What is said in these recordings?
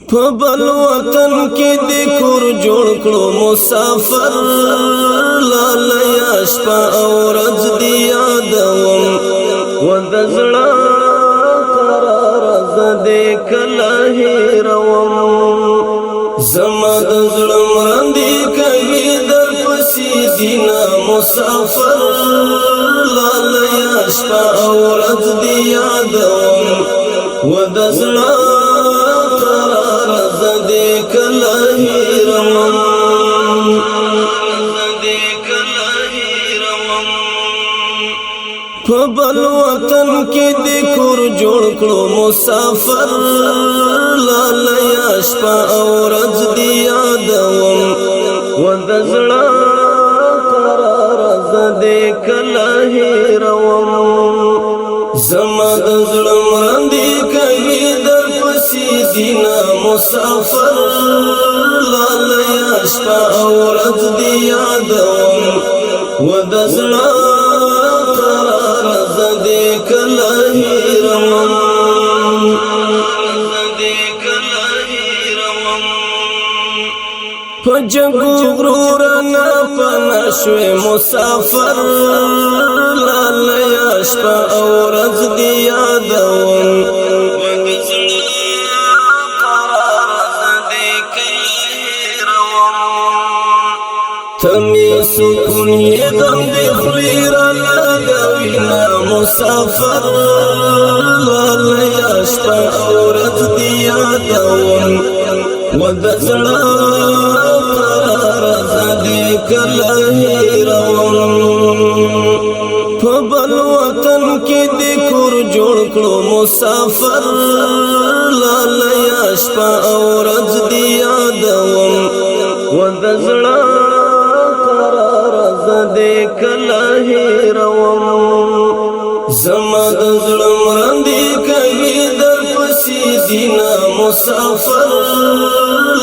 په بل وطن کې د کور جوړ کړو مسافر لاله شپه او ورځ دی یادوم و د زړه قرار زده کله هیروم زما د زړه مراندې کوي در پسې دینا مسافر لاله شپه او ورځ دی یادوم و د زړه په بل وطن کې د کور جوړ کړو مسافر لاله شپه او ورځ دی یادوم و د زړه قرار زده کله هیروم زما د زړه مراندې کوي در پسې دینا مسافر لاله شپه او ورځ دی یادوم و د زړه جنگو غرورنا پنشوی مسافر لاله شپه او ورځ دی یادوم تمی سکون یې غم دی خلی را لګوینا مسافر لاله شپه او ورځ دی یادوم و د زړه کله هیروم په بل وطن کې د کور جوړ کړو مسافر لاله شپه او ورځ دی یادوم و د زړه قرار زده کله هیروم زما د زړه مراندې کوي در پسې دینا مسافر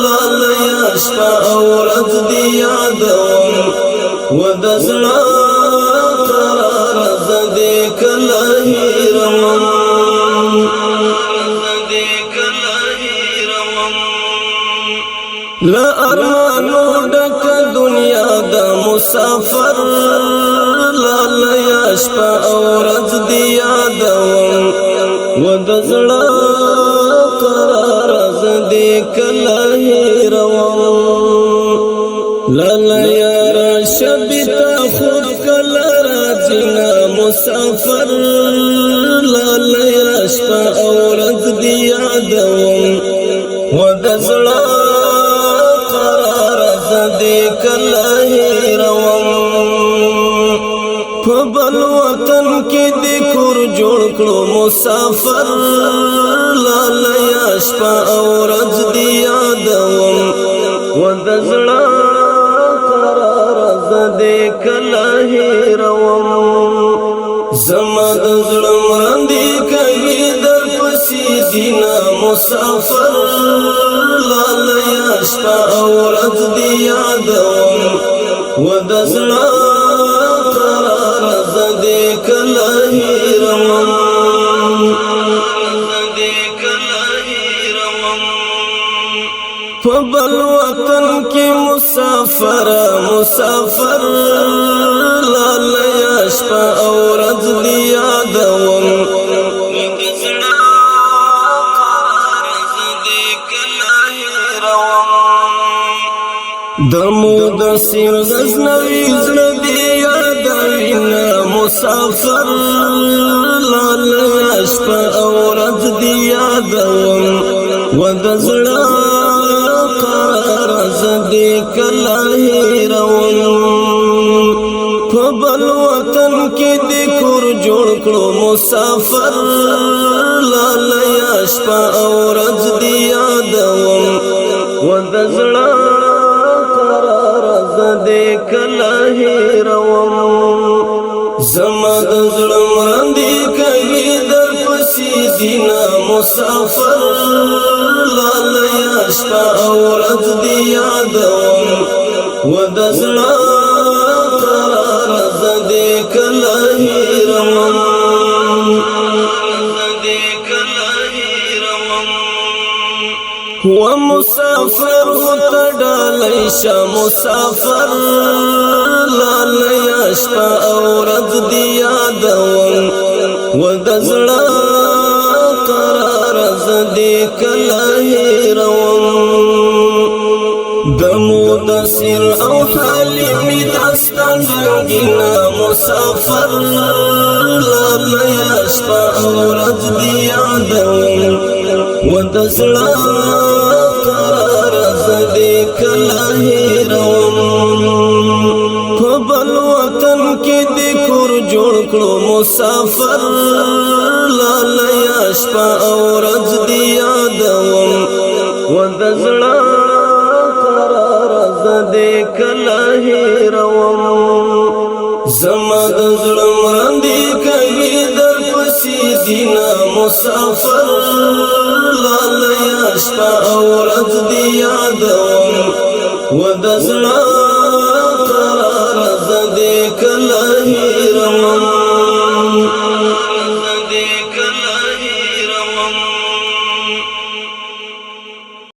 لاله شپه او ورځ دی یادوم و د زړه قرار زده کله هیروم لا ارمانو ډک دنیا د مسافر لاله شپه او ورځ دی یادوم و د زړه قرار زده کله هیروم لاله یار شبتا خود کله راځینا مسافر لاله شپه او ورځ دی یادوم و د زړه کله هیروم په بل وطن کې د کور جوړ کړو مسافر لاله شپه او ورځ دی یادوم و د زړه قرار زده کله هیروم زما د زړه مراندې کوي در پسې دینا مسافر لاله شپه او ورځ دی یادوم و د زړه قرار زده کله هیروم په بل وطن کې مسافر لاله شپه او ورځ دی یادوم دمو د سیر غزنوی زړه دی یادوینا مسافر لاله شپه او ورځ دی یادوم و د زړه قرار زده کله هیروم په بل وطن کې د کور جوړ کړو مسافر لاله شپه او ورځ دی یادوم و د زړه زده کله هیروم زما د زړه مراندې کوي در پسې دینا مسافر لاله شپه او ورځ دی یادوم و د زړه قرار زده کله هیروم ومسافر تډالای شه مسافر لاله شپه او ورځ دی یادوم ودزړه قرار زدي کله هیروم د مدثر او حلیم داستان رنگینا مسافر لاله شپه او ورځ دی یادوم ودزړه قرار زدي کله هیروم په بل وطن کې د کور جوړ کړو مسافر لاله شپه او ورځ دی یادوم ودزړه قرار زدي کله هیروم زما د زړه باندې کوي در پسې دینا مسافر لاله شپه او ورځ دی یادوم ودزړه قرار زدي کله هیروم زدي کله هیروم